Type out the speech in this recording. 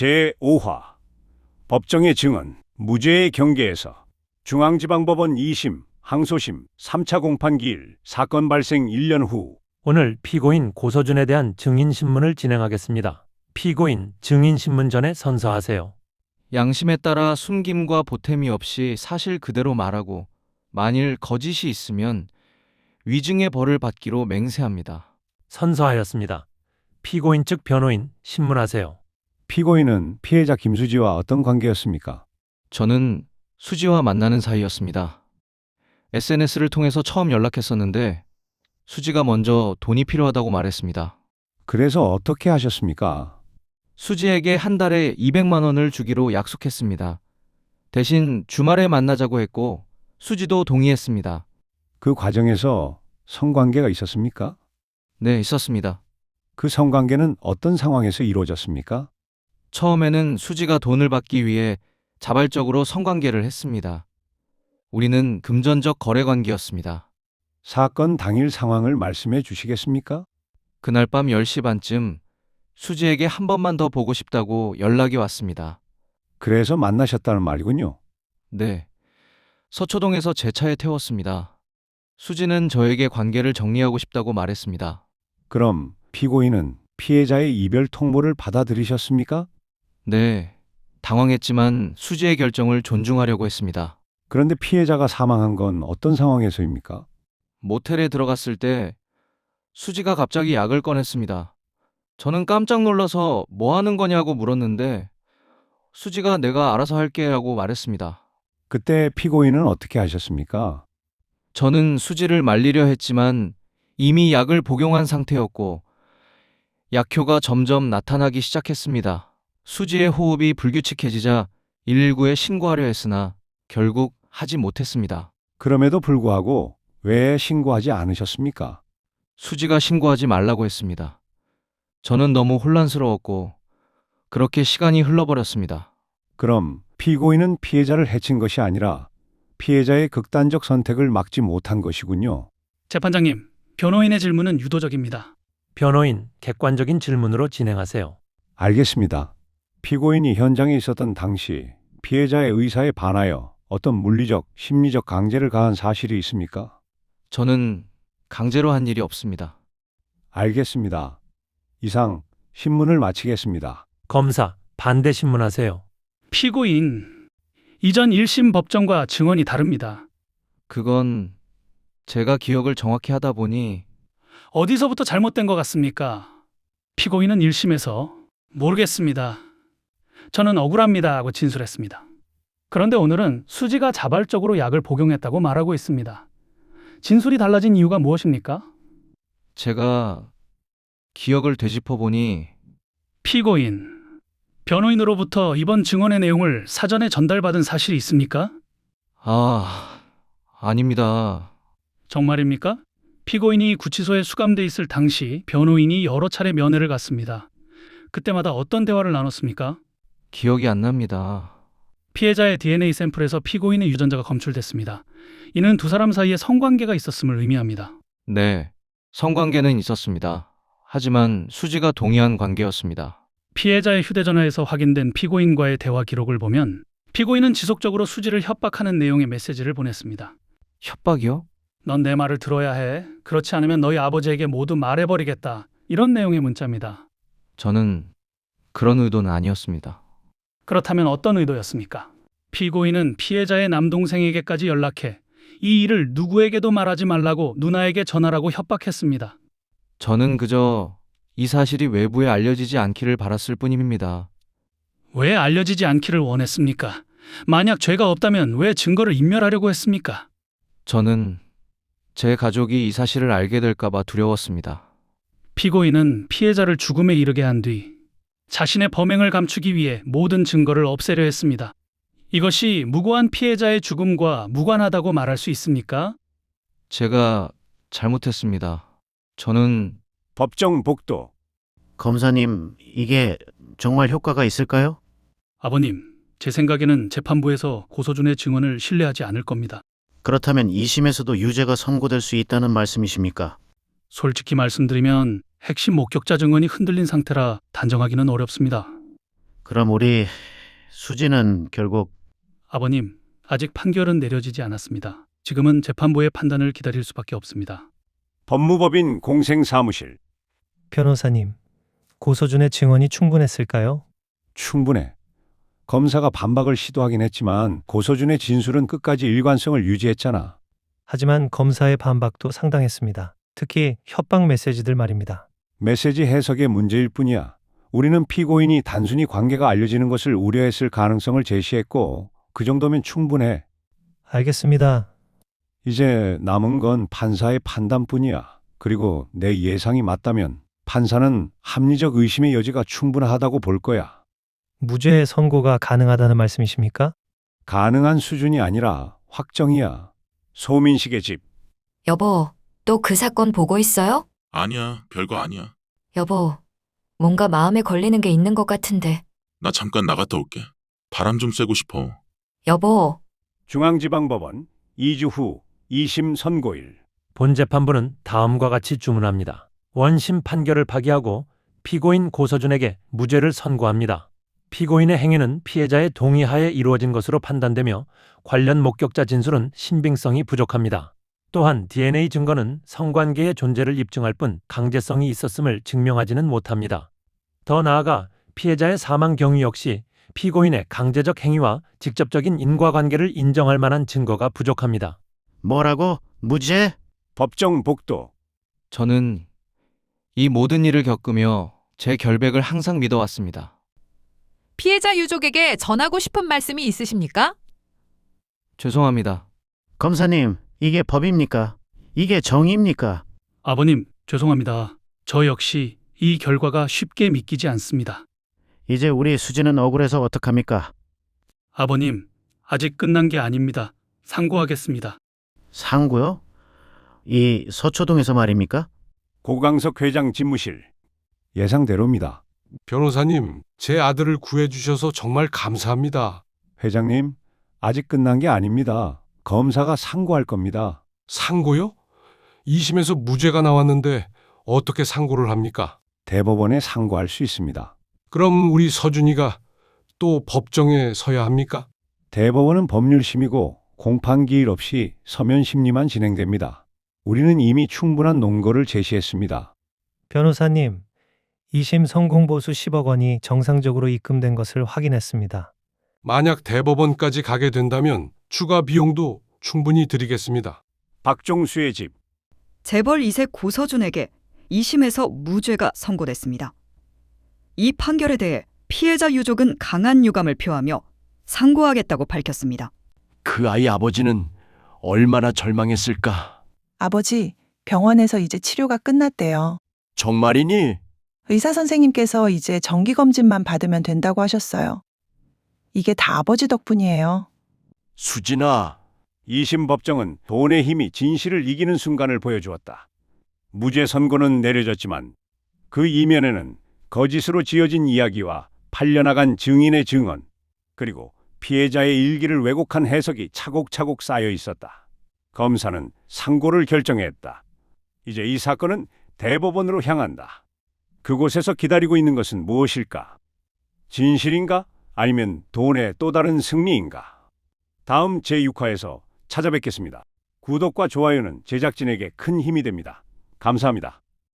제5화 법정의 증언 무죄의 경계에서 중앙지방법원 2심 항소심 3차 공판기일 사건 발생 1년 후 오늘 피고인 고서준에 대한 증인신문을 진행하겠습니다. 피고인 증인신문 전에 선서하세요. 양심에 따라 숨김과 보탬이 없이 사실 그대로 말하고 만일 거짓이 있으면 위증의 벌을 받기로 맹세합니다. 선서하였습니다. 피고인 측 변호인 신문하세요. 피고인은 피해자 김수지와 어떤 관계였습니까? 저는 수지와 만나는 사이였습니다. SNS를 통해서 처음 연락했었는데 수지가 먼저 돈이 필요하다고 말했습니다. 그래서 어떻게 하셨습니까? 수지에게 한 달에 200만 원을 주기로 약속했습니다. 대신 주말에 만나자고 했고 수지도 동의했습니다. 그 과정에서 성관계가 있었습니까? 네, 있었습니다. 그 성관계는 어떤 상황에서 이루어졌습니까? 처음에는 수지가 돈을 받기 위해 자발적으로 성관계를 했습니다. 우리는 금전적 거래 관계였습니다. 사건 당일 상황을 말씀해 주시겠습니까? 그날 밤 10시 반쯤 수지에게 한 번만 더 보고 싶다고 연락이 왔습니다. 그래서 만나셨다는 말이군요. 네. 서초동에서 제 차에 태웠습니다. 수지는 저에게 관계를 정리하고 싶다고 말했습니다. 그럼 피고인은 피해자의 이별 통보를 받아들이셨습니까? 네. 당황했지만 수지의 결정을 존중하려고 했습니다. 그런데 피해자가 사망한 건 어떤 상황에서입니까? 모텔에 들어갔을 때 수지가 갑자기 약을 꺼냈습니다. 저는 깜짝 놀라서 뭐 하는 거냐고 물었는데 수지가 내가 알아서 할게 라고 말했습니다. 그때 피고인은 어떻게 하셨습니까? 저는 수지를 말리려 했지만 이미 약을 복용한 상태였고 약효가 점점 나타나기 시작했습니다. 수지의 호흡이 불규칙해지자 119에 신고하려 했으나 결국 하지 못했습니다. 그럼에도 불구하고 왜 신고하지 않으셨습니까? 수지가 신고하지 말라고 했습니다. 저는 너무 혼란스러웠고 그렇게 시간이 흘러버렸습니다. 그럼 피고인은 피해자를 해친 것이 아니라 피해자의 극단적 선택을 막지 못한 것이군요. 재판장님, 변호인의 질문은 유도적입니다. 변호인 객관적인 질문으로 진행하세요. 알겠습니다. 피고인이 현장에 있었던 당시 피해자의 의사에 반하여 어떤 물리적, 심리적 강제를 가한 사실이 있습니까? 저는 강제로 한 일이 없습니다. 알겠습니다. 이상 신문을 마치겠습니다. 검사 반대 신문하세요. 피고인, 이전 1심 법정과 증언이 다릅니다. 그건 제가 기억을 정확히 하다 보니 어디서부터 잘못된 것 같습니까? 피고인은 1심에서 모르겠습니다. 저는 억울합니다 하고 진술했습니다. 그런데 오늘은 수지가 자발적으로 약을 복용했다고 말하고 있습니다. 진술이 달라진 이유가 무엇입니까? 제가 기억을 되짚어 보니 피고인, 변호인으로부터 이번 증언의 내용을 사전에 전달받은 사실이 있습니까? 아닙니다. 정말입니까? 피고인이 구치소에 수감돼 있을 당시 변호인이 여러 차례 면회를 갔습니다. 그때마다 어떤 대화를 나눴습니까? 기억이 안 납니다. 피해자의 DNA 샘플에서 피고인의 유전자가 검출됐습니다. 이는 두 사람 사이에 성관계가 있었음을 의미합니다. 네, 성관계는 있었습니다. 하지만 수지가 동의한 관계였습니다. 피해자의 휴대전화에서 확인된 피고인과의 대화 기록을 보면 피고인은 지속적으로 수지를 협박하는 내용의 메시지를 보냈습니다. 협박이요? 넌 내 말을 들어야 해. 그렇지 않으면 너희 아버지에게 모두 말해버리겠다. 이런 내용의 문자입니다. 저는 그런 의도는 아니었습니다. 그렇다면 어떤 의도였습니까? 피고인은 피해자의 남동생에게까지 연락해 이 일을 누구에게도 말하지 말라고 누나에게 전하라고 협박했습니다. 저는 그저 이 사실이 외부에 알려지지 않기를 바랐을 뿐입니다. 왜 알려지지 않기를 원했습니까? 만약 죄가 없다면 왜 증거를 인멸하려고 했습니까? 저는 제 가족이 이 사실을 알게 될까봐 두려웠습니다. 피고인은 피해자를 죽음에 이르게 한 뒤 자신의 범행을 감추기 위해 모든 증거를 없애려 했습니다. 이것이 무고한 피해자의 죽음과 무관하다고 말할 수 있습니까? 제가 잘못했습니다. 저는 법정 복도. 검사님, 이게 정말 효과가 있을까요? 아버님, 제 생각에는 재판부에서 고서준의 증언을 신뢰하지 않을 겁니다. 그렇다면 2심에서도 유죄가 선고될 수 있다는 말씀이십니까? 솔직히 말씀드리면 핵심 목격자 증언이 흔들린 상태라 단정하기는 어렵습니다. 그럼 우리 수지는 결국 아버님, 아직 판결은 내려지지 않았습니다. 지금은 재판부의 판단을 기다릴 수밖에 없습니다. 법무법인 공생사무실. 변호사님, 고서준의 증언이 충분했을까요? 충분해. 검사가 반박을 시도하긴 했지만 고서준의 진술은 끝까지 일관성을 유지했잖아. 하지만 검사의 반박도 상당했습니다. 특히 협박 메시지들 말입니다. 메시지 해석의 문제일 뿐이야. 우리는 피고인이 단순히 관계가 알려지는 것을 우려했을 가능성을 제시했고 그 정도면 충분해. 알겠습니다. 이제 남은 건 판사의 판단뿐이야. 그리고 내 예상이 맞다면 판사는 합리적 의심의 여지가 충분하다고 볼 거야. 무죄 선고가 가능하다는 말씀이십니까? 가능한 수준이 아니라 확정이야. 소민식의 집. 여보, 또 그 사건 보고 있어요? 아니야, 별거 아니야. 여보, 뭔가 마음에 걸리는 게 있는 것 같은데. 나 잠깐 나갔다 올게. 바람 좀 쐬고 싶어. 여보, 중앙지방법원 2주 후 2심 선고일. 본 재판부는 다음과 같이 주문합니다. 원심 판결을 파기하고 피고인 고서준에게 무죄를 선고합니다. 피고인의 행위는 피해자의 동의하에 이루어진 것으로 판단되며 관련 목격자 진술은 신빙성이 부족합니다. 또한 DNA 증거는 성관계의 존재를 입증할 뿐 강제성이 있었음을 증명하지는 못합니다. 더 나아가 피해자의 사망 경위 역시 피고인의 강제적 행위와 직접적인 인과관계를 인정할 만한 증거가 부족합니다. 뭐라고? 무죄? 법정 복도. 저는 이 모든 일을 겪으며 제 결백을 항상 믿어왔습니다. 피해자 유족에게 전하고 싶은 말씀이 있으십니까? 죄송합니다. 검사님, 이게 법입니까? 이게 정의입니까? 아버님, 죄송합니다. 저 역시 이 결과가 쉽게 믿기지 않습니다. 이제 우리 수지는 억울해서 어떡합니까? 아버님, 아직 끝난 게 아닙니다. 상고하겠습니다. 상고요? 이 서초동에서 말입니까? 고강석 회장 집무실. 예상대로입니다. 변호사님, 제 아들을 구해주셔서 정말 감사합니다. 회장님, 아직 끝난 게 아닙니다. 검사가 상고할 겁니다. 상고요? 2심에서 무죄가 나왔는데 어떻게 상고를 합니까? 대법원에 상고할 수 있습니다. 그럼 우리 서준이가 또 법정에 서야 합니까? 대법원은 법률심이고 공판기일 없이 서면 심리만 진행됩니다. 우리는 이미 충분한 논거를 제시했습니다. 변호사님, 2심 성공보수 10억 원이 정상적으로 입금된 것을 확인했습니다. 만약 대법원까지 가게 된다면 추가 비용도 충분히 드리겠습니다. 박종수의 집. 재벌 2세 고서준에게 2심에서 무죄가 선고됐습니다. 이 판결에 대해 피해자 유족은 강한 유감을 표하며 상고하겠다고 밝혔습니다. 그 아이 아버지는 얼마나 절망했을까? 아버지, 병원에서 이제 치료가 끝났대요. 정말이니? 의사 선생님께서 이제 정기검진만 받으면 된다고 하셨어요. 이게 다 아버지 덕분이에요. 수진아, 2심 법정은 돈의 힘이 진실을 이기는 순간을 보여주었다. 무죄 선고는 내려졌지만 그 이면에는 거짓으로 지어진 이야기와 팔려나간 증인의 증언, 그리고 피해자의 일기를 왜곡한 해석이 차곡차곡 쌓여 있었다. 검사는 상고를 결정했다. 이제 이 사건은 대법원으로 향한다. 그곳에서 기다리고 있는 것은 무엇일까? 진실인가? 아니면 돈의 또 다른 승리인가? 다음 제6화에서 찾아뵙겠습니다. 구독과 좋아요는 제작진에게 큰 힘이 됩니다. 감사합니다.